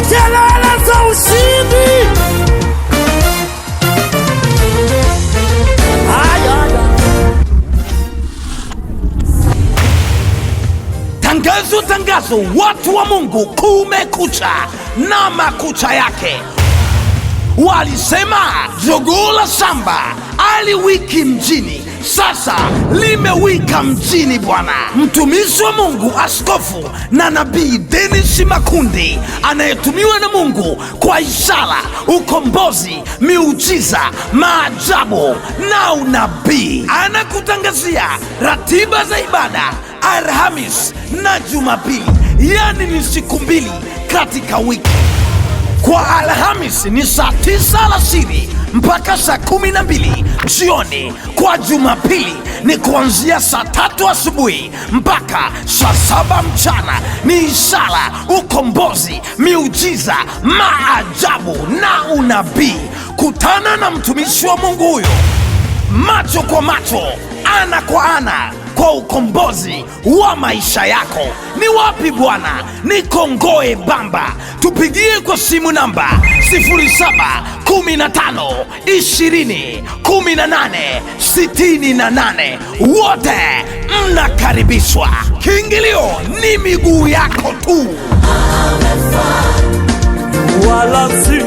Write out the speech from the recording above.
kelele za ushindi. Tangazo, tangazo, watu wa Mungu, kumekucha na makucha yake. Walisema jogoo la shamba aliwiki mjini, sasa limewika mjini bwana. Mtumishi wa Mungu, askofu na nabii Dennis Makundi, anayetumiwa na Mungu kwa ishara, ukombozi, miujiza, maajabu na unabii, anakutangazia ratiba za ibada Alhamis na Jumapili, yani ni siku mbili katika wiki. Kwa Alhamis ni saa 9 alasiri mpaka saa 12 jioni. Kwa Jumapili ni kuanzia saa 3 asubuhi mpaka saa 7 mchana. Ni ishara, ukombozi, miujiza, maajabu na unabii. Kutana na mtumishi wa Mungu huyo macho kwa macho, ana kwa ana, kwa ukombozi wa maisha yako. Ni wapi bwana? Ni Kongoe Bamba. Tupigie kwa simu namba 0715201868. Wote mnakaribishwa. Kiingilio ni miguu yako tu, wala si